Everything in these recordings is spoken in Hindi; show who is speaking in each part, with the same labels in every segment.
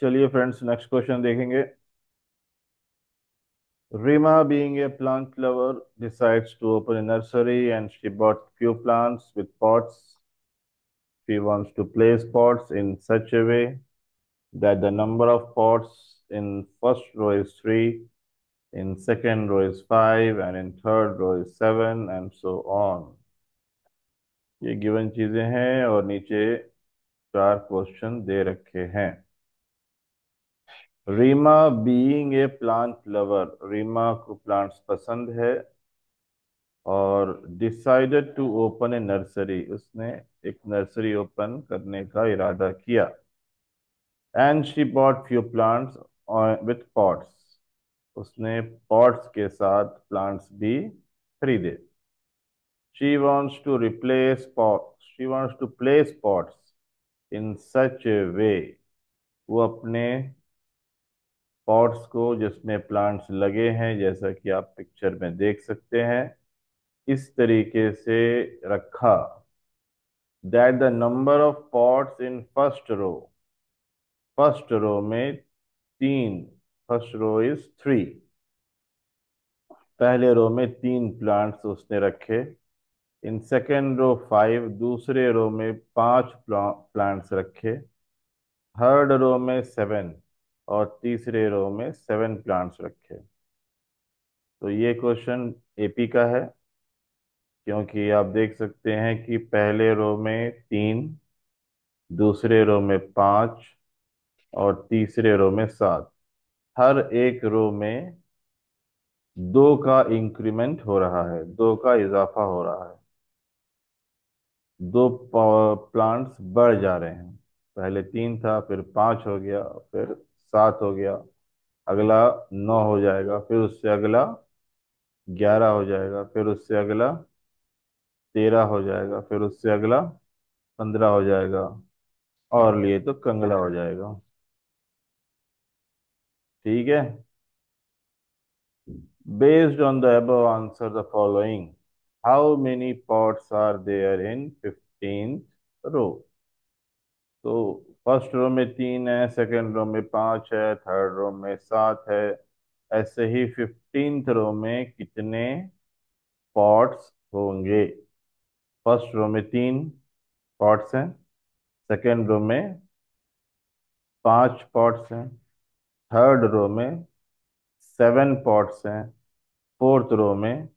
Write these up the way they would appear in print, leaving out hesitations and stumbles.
Speaker 1: चलिए फ्रेंड्स, नेक्स्ट क्वेश्चन देखेंगे। Rima, being a plant lover, decides to open a nursery and she bought few plants with pots. She wants to place pots in such a way that the number of pots in first row is 3, in second row is 5, and in third row is 7, and so on. ये गिवन चीजें हैं और नीचे चार क्वेश्चन दे रखे हैं। Reema being a plant lover, Reema को प्लांट्स पसंद है और decided to open a nursery, उसने एक नर्सरी ओपन करने का इरादा किया। And she bought few plants with pots, उसने पॉट्स के साथ प्लांट्स भी खरीदे। She wants to replace pot, she wants to place pots in such a way, वो अपने पॉट्स को जिसमें प्लांट्स लगे हैं, जैसा कि आप पिक्चर में देख सकते हैं, इस तरीके से रखा that the number of pots in first row में तीन, फर्स्ट रो इज 3, पहले रो में 3 प्लांट्स उसने रखे। इन सेकेंड रो 5, दूसरे रो में 5 प्लांट्स रखे। थर्ड रो में 7 और तीसरे रो में 7 प्लांट्स रखे। तो ये क्वेश्चन एपी का है, क्योंकि आप देख सकते हैं कि पहले रो में 3, दूसरे रो में 5 और तीसरे रो में 7। हर एक रो में 2 का इंक्रीमेंट हो रहा है, 2 का इजाफा हो रहा है। 2 प्लांट्स बढ़ जा रहे हैं। पहले 3 था, फिर 5 हो गया, फिर 7 हो गया, अगला 9 हो जाएगा, फिर उससे अगला 11 हो जाएगा, फिर उससे अगला 13 हो जाएगा, फिर उससे अगला 15 हो जाएगा, और लिए तो कंगला हो जाएगा। ठीक है। Based on the above, answer the following. How many pots are there in 15th row? तो फर्स्ट रो में 3 है, सेकंड रो में 5 है, थर्ड रो में 7 है। ऐसे ही 15th रो में कितने पॉट्स होंगे? फर्स्ट रो में 3 पॉट्स हैं, सेकंड रो में 5 पॉट्स हैं, थर्ड रो में 7 पॉट्स हैं, फोर्थ रो में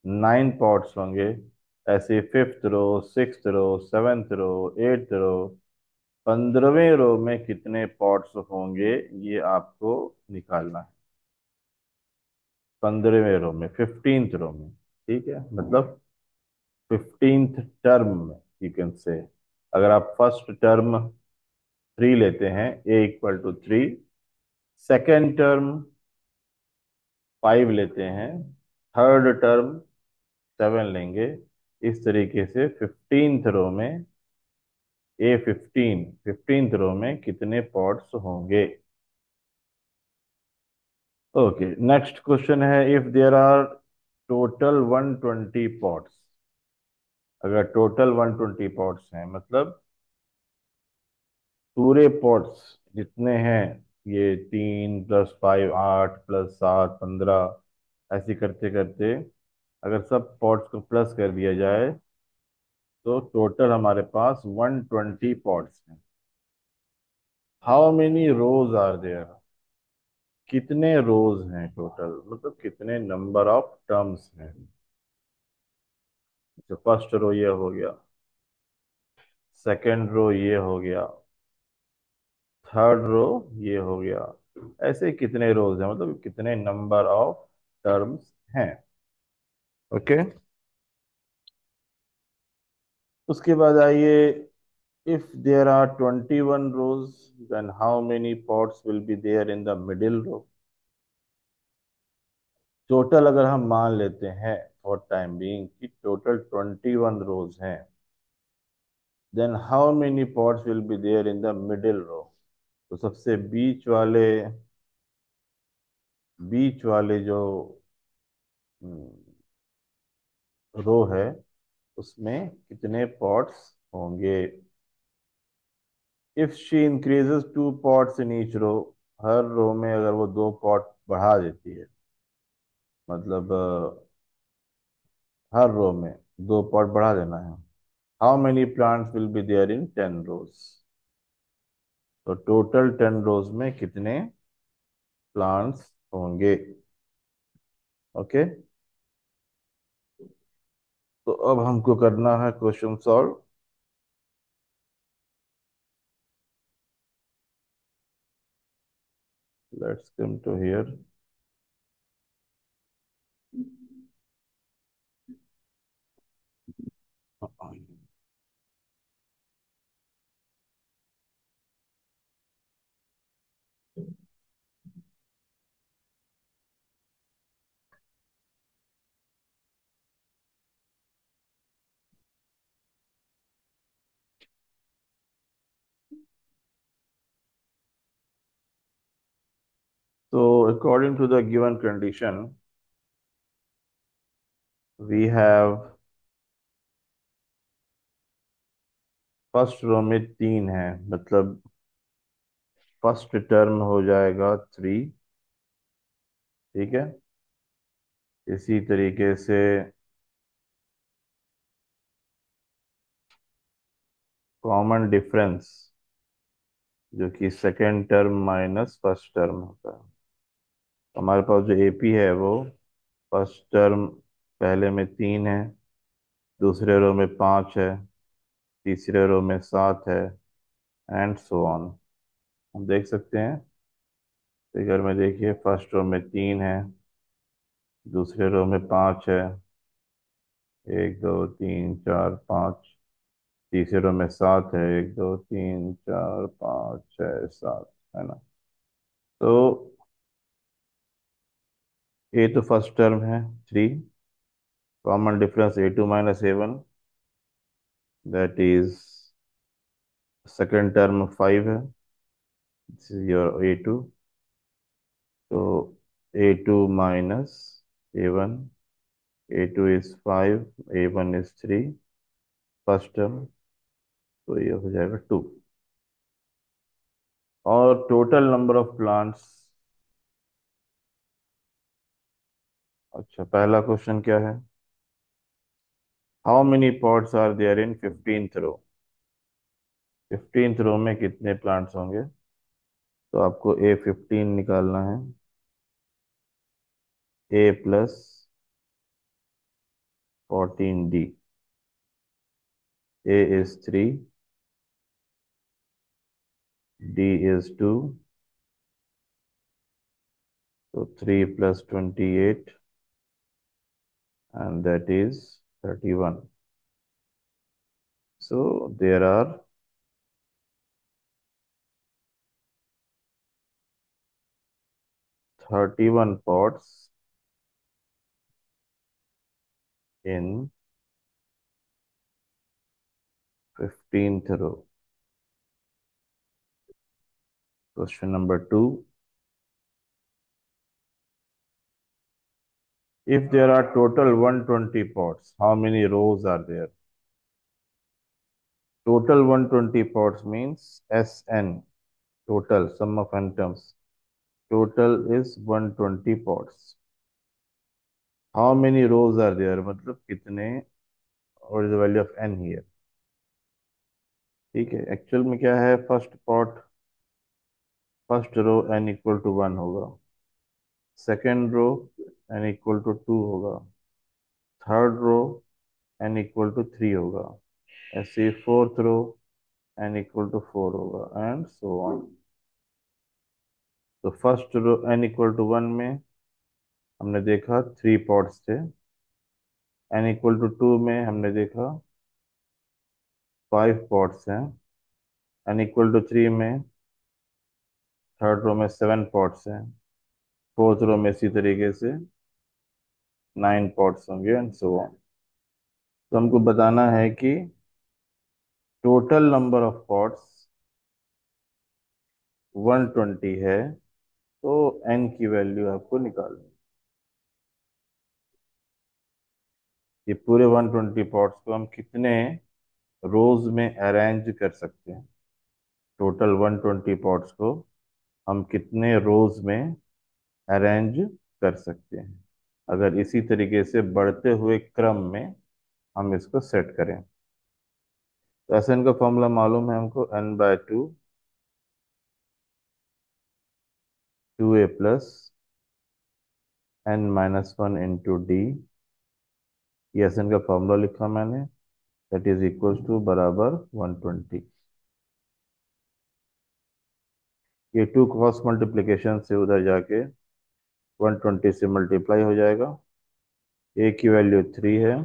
Speaker 1: 9 पॉट्स होंगे। ऐसे फिफ्थ रो, सिक्स्थ रो, सेवेंथ रो, एट्थ रो, 15वें रो में कितने पॉट्स होंगे, ये आपको निकालना है। 15वें रो में, 15th रो में, ठीक है, मतलब 15th टर्म में, यू कैन से। अगर आप फर्स्ट टर्म 3 लेते हैं, A = 3, सेकेंड टर्म 5 लेते हैं, थर्ड टर्म 7 लेंगे। इस तरीके से 15th रो में, A15 रो में कितने पॉट्स होंगे? ओके, नेक्स्ट क्वेश्चन है, if there are total 120 pots, अगर टोटल 120 पॉट्स हैं, मतलब पूरे पॉट्स जितने हैं, ये 3 + 5 8 +7 15, ऐसे करते करते अगर सब पॉट्स को प्लस कर दिया जाए, तो टोटल हमारे पास 120 पॉट्स हैं। How many rows are there? कितने रोज हैं टोटल, मतलब कितने नंबर ऑफ टर्म्स हैं? तो फर्स्ट रो ये हो गया, सेकंड रो ये हो गया, थर्ड रो ये हो गया। ऐसे कितने रोज हैं, मतलब कितने नंबर ऑफ टर्म्स हैं? ओके। उसके बाद आइए, if there are 21 rows, then how many pots will be there in the middle row? Total अगर हम मान लेते हैं फॉर टाइम बीइंग कि टोटल 21 रोज हैं, then how many pots will be there in the middle row? तो सबसे बीच वाले जो रो है, उसमें कितने पॉट्स होंगे? If she increases 2 pots in each row, हर रो में अगर वो 2 पॉट बढ़ा देती है, मतलब हर रो में 2 पॉट बढ़ा देना है, how many plants will be there in 10 rows? तो टोटल 10 रोज में कितने प्लांट्स होंगे? ओके, तो अब हमको करना है question solve. Let's come to here. So according to the given condition, we have first row में 3 है, मतलब फर्स्ट टर्म हो जाएगा 3। ठीक है, इसी तरीके से कॉमन डिफरेंस जो कि second term minus first term होता है। हमारे पास जो एपी है वो फर्स्ट टर्म पहले में 3 है, दूसरे रो में 5 है, तीसरे रो में 7 है, एंड सो ऑन। हम देख सकते हैं फिगर में, देखिए फर्स्ट रो में 3 है, दूसरे रो में 5 है, 1 2 3 4 5, तीसरे रो में 7 है, 1 2 3 4 5 6 7, है ना? तो ए तो फर्स्ट टर्म है 3, common difference A2 - A1, that is second term 5 है, दिस इज योर A2। तो A2 - A1, A2 is 5, A1 is 3, first term, तो ये हो जाएगा 2। और टोटल नंबर ऑफ प्लांट्स, अच्छा पहला क्वेश्चन क्या है? How many pots are there in 15th row? 15th row में कितने प्लांट्स होंगे? तो आपको A15 निकालना है। A + 14D, A is 3, D is 2, so 3 + 28, and that is 31. So there are 31 pots in 15th row. Question number 2. If there are total 120 pots, how many rows are there? Total 120 pots means SN, total, sum of n terms. Total is 120 pots. How many rows are there? मतलब कितने, what is the value of n here? ठीक है, एक्चुअल में क्या है, फर्स्ट रो n = 1 होगा, सेकेंड रो n = 2 होगा, थर्ड रो n = 3 होगा, ऐसे फोर्थ रो n = 4 होगा, एंड सो ऑन। तो फर्स्ट रो n = 1 में हमने देखा 3 पॉट्स थे, n = 2 में हमने देखा 5 पॉट्स हैं, n = 3 में थर्ड रो में 7 पॉट्स हैं, फोर्थ रो में इसी तरीके से 9 पॉट्स होंगे, एंड सो ऑन। तो हमको बताना है कि टोटल नंबर ऑफ पॉट्स 120 है, तो n की वैल्यू आपको निकालनी है। ये पूरे 120 पॉट्स को हम कितने रोज में अरेंज कर सकते हैं? टोटल 120 पॉट्स को हम कितने रोज में अरेंज कर सकते हैं, अगर इसी तरीके से बढ़ते हुए क्रम में हम इसको सेट करें। तो ऐसे इनका फॉर्मूला मालूम है हमको, n/2 2a+ n-1 into D. ये ऐसे इनका फॉर्मूला लिखा मैंने, दैट इज इक्वल टू बराबर 120। ये टू क्रॉस मल्टीप्लीकेशन से उधर जाके 120 से मल्टीप्लाई हो जाएगा। ए की वैल्यू 3 है,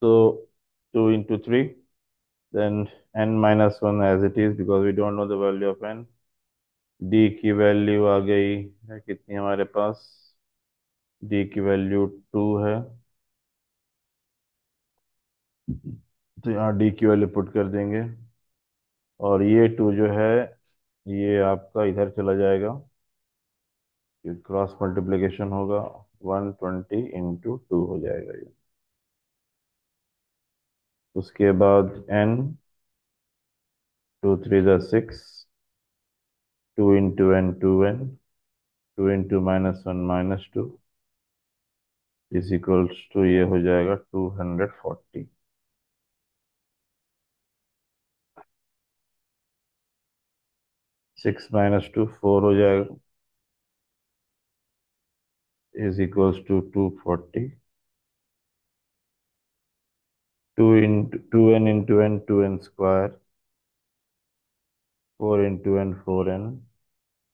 Speaker 1: तो 2 into 3, then n-1 as it is because we don't know the value of n। D की वैल्यू आ गई है कितनी हमारे पास, डी की वैल्यू 2 है, तो यहाँ डी की वैल्यू पुट कर देंगे। और ये 2 जो है ये आपका इधर चला जाएगा, ये क्रॉस मल्टीप्लिकेशन होगा, 120 into 2 हो जाएगा ये। उसके बाद n, 2 3 6, 2 into n 2n, 2 into -1 -2 is equals to ये हो जाएगा 240। 6 - 2 4 हो जाएगा, is equals to 240। 2 n into n 2n², 4 into n 4n।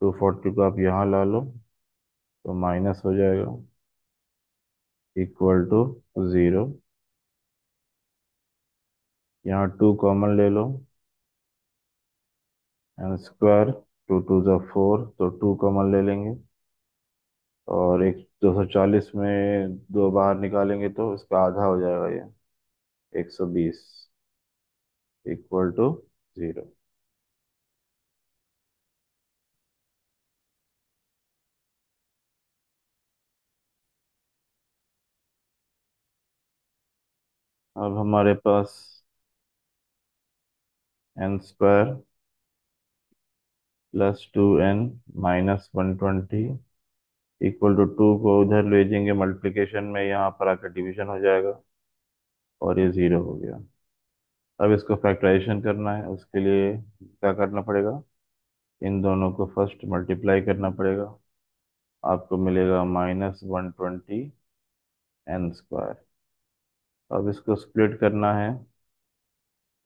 Speaker 1: 240 को आप यहाँ ला लो तो माइनस हो जाएगा, इक्वल टू 0। यहाँ 2 कॉमन ले लो, n², 2 2 = 4 तो 2 कॉमन ले लेंगे, और एक 240 में 2 बाहर निकालेंगे तो इसका आधा हो जाएगा ये, 120, इक्वल टू 0। अब हमारे पास n² + 2n - 120 इक्वल टू 2 को उधर ले जाएंगे मल्टीप्लिकेशन में, यहाँ पर आकर डिवीजन हो जाएगा और ये 0 हो गया। अब इसको फैक्टराइजेशन करना है, उसके लिए क्या करना पड़ेगा, इन दोनों को फर्स्ट मल्टीप्लाई करना पड़ेगा, आपको मिलेगा -120n²। अब इसको स्प्लिट करना है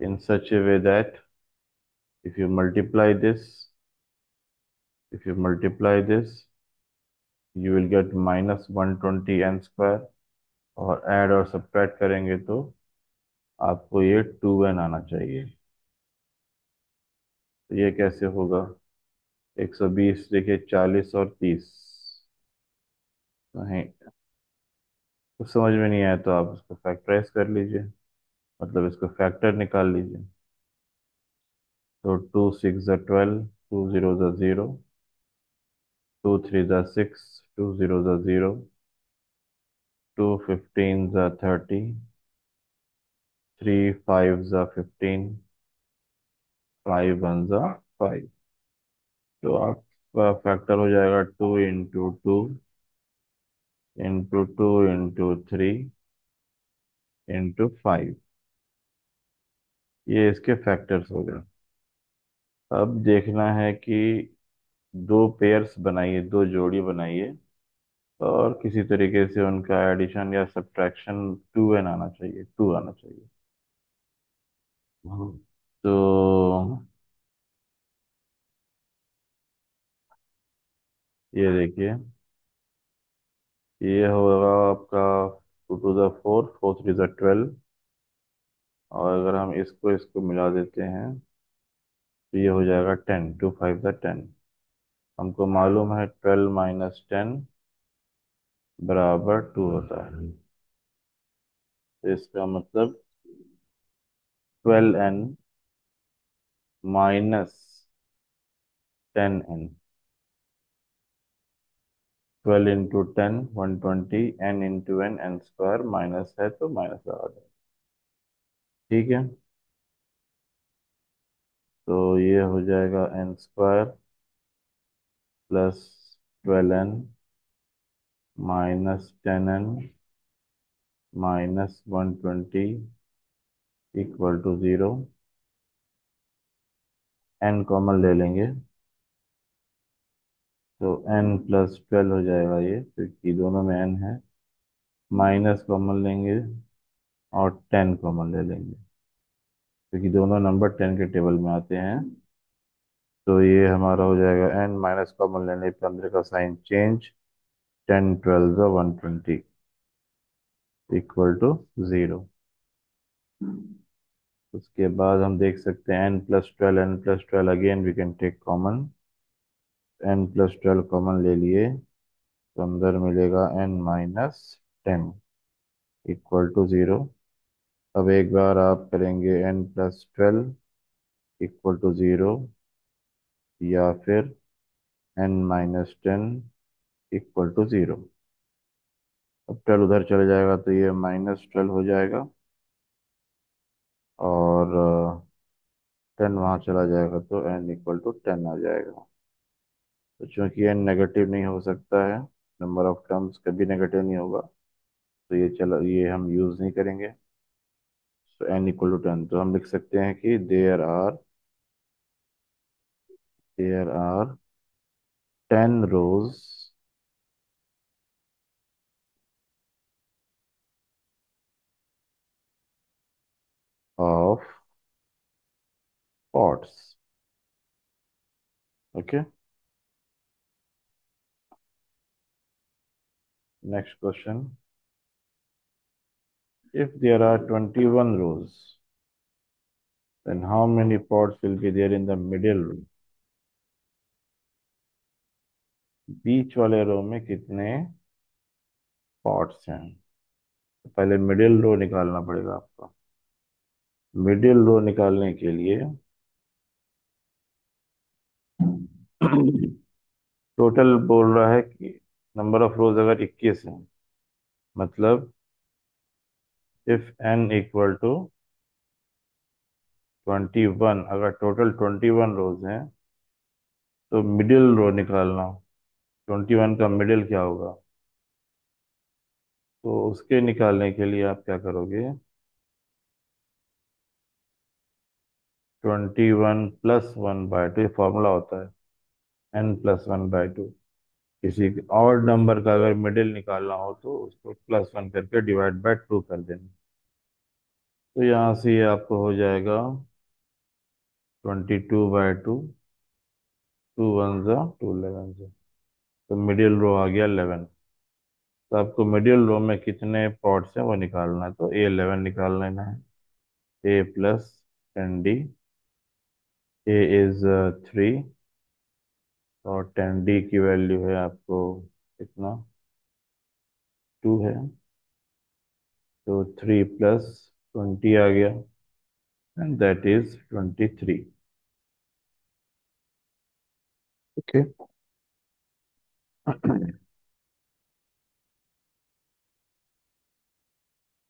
Speaker 1: in such a way that if you multiply this, if you multiply this you will get -120n², और ऐड और सब्ट्रैक्ट करेंगे तो आपको ये 2n आना चाहिए। तो ये कैसे होगा, 120 देखिए 40 और 30 नहीं, कुछ समझ में नहीं आया तो आप इसको फैक्टराइज कर लीजिए, मतलब इसको फैक्टर निकाल लीजिए। तो 2 6 = 12, 2 0 = 0, 2 3 = 6, 2 0 = 0, 2 15 = 30, 3 5 = 15, 5 1 = 5। तो आपका फैक्टर हो जाएगा 2 into 2 into 2 into 3 into 5। ये इसके फैक्टर्स हो गए। अब देखना है कि दो पेयर्स बनाइए, दो जोड़ी बनाइए, और किसी तरीके से उनका एडिशन या सब्ट्रैक्शन 2n आना चाहिए, 2 आना चाहिए। तो ये देखिए, ये होगा आपका 2 to the 4, 4 3 = 12, और अगर हम इसको इसको मिला देते हैं तो ये हो जाएगा 10, 2 5 = 10। हमको मालूम है 12 - 10 बराबर 2 होता है, तो इसका मतलब 12n - 10n, 12 into 10 120, n into n n square, minus है तो माइनस लगा दें। ठीक है, तो ये हो जाएगा n square plus 12n minus 10n minus 120 equal to 0। n common ले लेंगे तो n प्लस 12 हो जाएगा ये, क्योंकि दोनों में n है। माइनस कॉमन लेंगे और 10 कॉमन ले लेंगे, क्योंकि दोनों नंबर 10 के टेबल में आते हैं। तो ये हमारा हो जाएगा n, माइनस कॉमन लेने पे अंदर का साइन चेंज, 10 12 120 इक्वल टू 0। उसके बाद हम देख सकते हैं n+12 again we can take common. n+12 common ले लिए तो अंदर मिलेगा n-10 इक्वल टू 0। अब एक बार आप करेंगे n+12 इक्वल टू 0, या फिर n-10 इक्वल टू 0। अब 12 उधर चले जाएगा तो ये -12 हो जाएगा, और 10 वहाँ चला जाएगा तो n इक्वल टू 10 आ जाएगा। तो चूंकि n नेगेटिव नहीं हो सकता है, नंबर ऑफ टर्म्स कभी नेगेटिव नहीं होगा, तो ये हम यूज़ नहीं करेंगे। तो n इक्वल टू 10, तो हम लिख सकते हैं कि there are 10 rows of pots. Okay, next question. If there are 21 rows, then how many pots will be there in the middle row? बीच वाले रो में कितने पॉट्स हैं? तो पहले मिडिल रो निकालना पड़ेगा आपको। मिडिल रो निकालने के लिए टोटल बोल रहा है कि नंबर ऑफ रोज अगर 21 है, मतलब इफ n इक्वल टू 21, अगर टोटल 21 रोज हैं तो मिडिल रो निकालना। 21 का मिडिल क्या होगा? तो उसके निकालने के लिए आप क्या करोगे? 21 + 1/2, ये फॉर्मूला होता है, n+1/2। किसी और नंबर का अगर मिडिल निकालना हो तो उसको +1 करके डिवाइड बाय 2 कर देना। तो यहाँ से ये आपको हो जाएगा 22/2, 2 1 2 11। तो मिडिल रो आ गया 11। तो आपको मिडिल रो में कितने पॉट्स हैं वो निकालना है, तो A11 निकाल लेना है। A+10D, A इज 3, और 10D की वैल्यू है आपको कितना, 2 है। तो 3 + 20 आ गया, एंड दैट इज 23। ओके।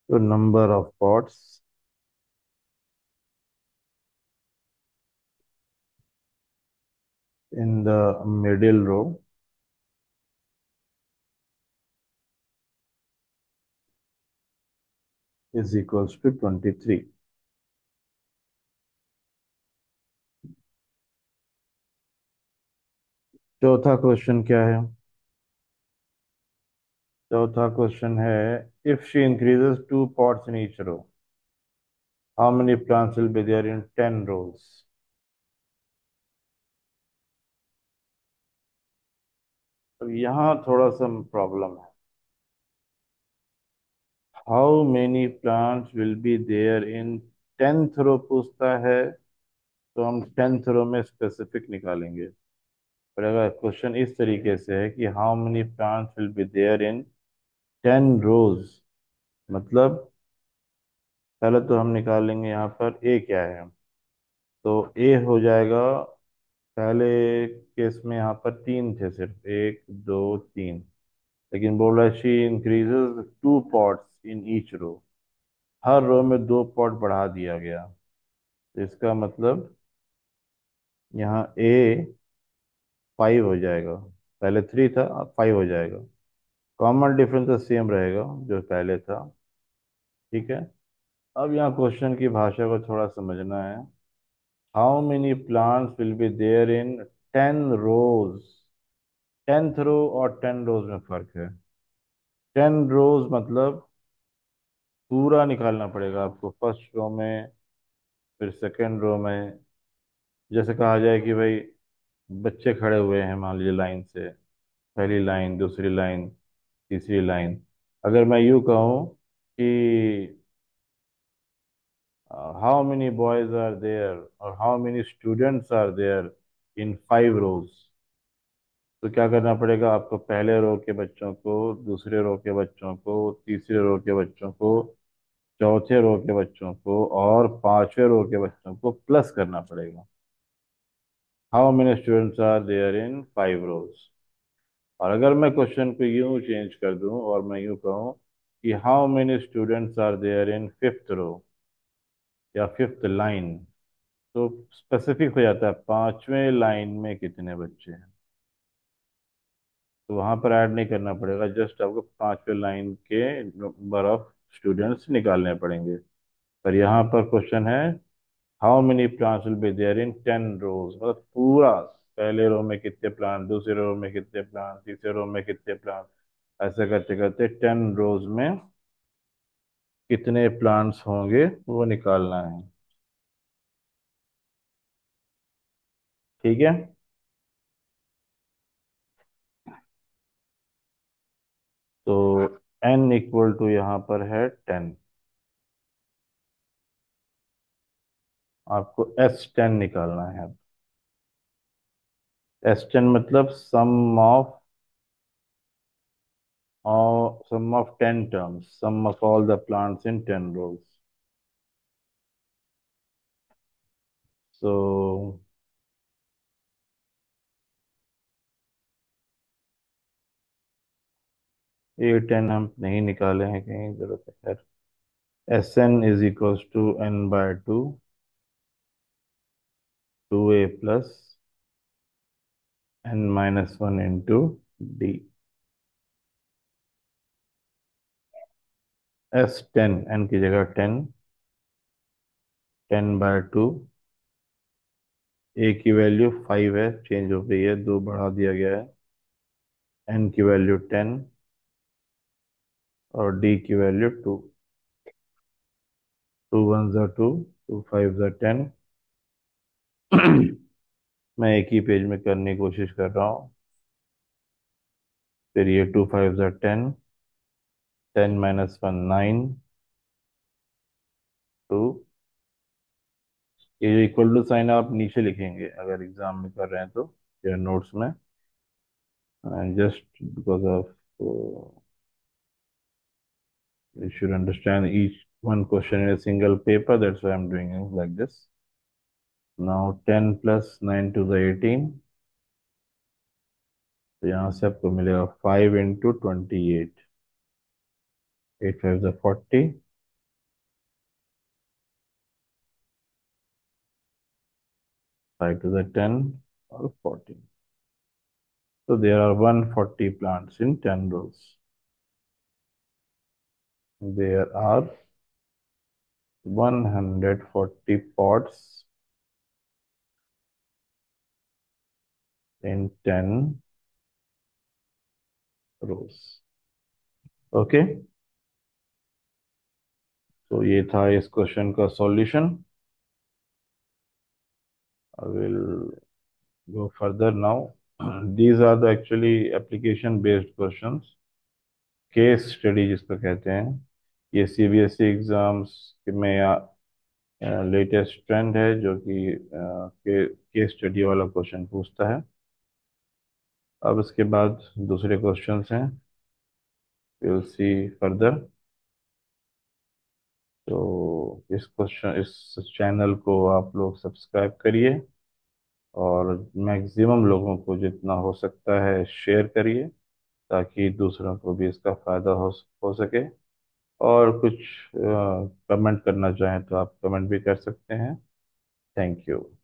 Speaker 1: तो number of pots in the middle row is equals to 23। चौथा क्वेश्चन क्या है? चौथा क्वेश्चन है, if she increases 2 pots in each row, how many plants will be there in 10 rows? तो यहाँ थोड़ा सा प्रॉब्लम है। How many plants will be there in 10th row पूछता है, तो हम 10th रो में स्पेसिफिक निकालेंगे। और अगर क्वेश्चन इस तरीके से है कि how many plants will be there in 10 rows, मतलब पहले तो हम निकालेंगे यहाँ पर ए क्या है। तो ए हो जाएगा, पहले केस में यहाँ पर 3 थे, सिर्फ 1 2 3, लेकिन बोल रहा है she increases 2 pots in each row. हर रो में 2 पॉट बढ़ा दिया गया। तो इसका मतलब यहाँ ए 5 हो जाएगा। पहले 3 था, अब 5 हो जाएगा। कॉमन डिफरेंस तो सेम रहेगा जो पहले था। ठीक है। अब यहाँ क्वेश्चन की भाषा को थोड़ा समझना है। How many plants will be there in 10 rows. 10th row और 10 रोज में फर्क है। 10 रोज मतलब पूरा निकालना पड़ेगा आपको, फर्स्ट रो में, फिर सेकंड रो में। जैसे कहा जाए कि भाई बच्चे खड़े हुए हैं मान लीजिए लाइन से, पहली लाइन, दूसरी लाइन, तीसरी लाइन। अगर मैं यूँ कहूँ कि how many boys are there और how many students are there in 5 rows, तो क्या करना पड़ेगा आपको? पहले रो के बच्चों को, दूसरे रो के बच्चों को, तीसरे रो के बच्चों को, चौथे रो के बच्चों को और पांचवें रो के बच्चों को प्लस करना पड़ेगा। How many students are there in 5 rows. और अगर मैं क्वेश्चन को यूं चेंज कर दूं और मैं यूं कहूं कि how many students are there in 5th row या 5th लाइन, तो स्पेसिफिक हो जाता है 5वें लाइन में कितने बच्चे हैं। तो वहां पर ऐड नहीं करना पड़ेगा, जस्ट आपको 5वें लाइन के नंबर ऑफ स्टूडेंट्स निकालने पड़ेंगे। पर यहाँ पर क्वेश्चन है how many plants will be there in 10 rows, मतलब पूरा पहले रो में कितने प्लांट, दूसरे रो में कितने प्लांट, तीसरे रो में कितने प्लांट, ऐसे करते करते 10 रोज में कितने प्लांट्स होंगे वो निकालना है। ठीक है। तो n इक्वल टू यहाँ पर है 10। आपको S10 निकालना है अब। S10 मतलब sum of 10 terms, sum of all the plants in 10 rows. So ये 10 हम नहीं निकाले हैं, कहीं जरूरत है खैर। Sn is equals to n/2, 2a plus n-1 into d। S10 n की जगह 10, 10/2, a की वैल्यू 5 है, चेंज हो गई है, 2 बढ़ा दिया गया है। n की वैल्यू 10 और d की वैल्यू 2। 2 1 ज़ा 2, 2 5 ज़ा 10। मैं एक ही पेज में करने की कोशिश कर रहा हूँ। फिर ये 2 5 ज़ा 10, 10 - 1 9, 2। ये जो इक्वल टू साइन आप नीचे लिखेंगे अगर एग्जाम में कर रहे हैं तो, या नोट्स में। Just because of you should understand each one question in a single paper, that's why I'm doing it like this. Now 10 plus 9 to the 18, तो यहाँ से आपको मिलेगा 5 इंटू 28, 8 5 ज़ा 40, 5 to the 10 और 14। So there are 140 plants in 10 rows. There are 140 pots in 10 rows. Okay. तो ये था इस क्वेश्चन का solution. I will go further now. These are the actually application based questions, case study जिसको कहते हैं। ये सीबीएसई एग्जाम्स में लेटेस्ट ट्रेंड है जो कि केस स्टडी वाला क्वेश्चन पूछता है। अब इसके बाद दूसरे क्वेश्चंस हैं, विल सी फर्दर। तो इस क्वेश्चन, इस चैनल को आप लोग सब्सक्राइब करिए और मैक्सिमम लोगों को जितना हो सकता है शेयर करिए। ताकि दूसरों को भी इसका फायदा हो सके। और कुछ कमेंट करना चाहें तो आप कमेंट भी कर सकते हैं। Thank you.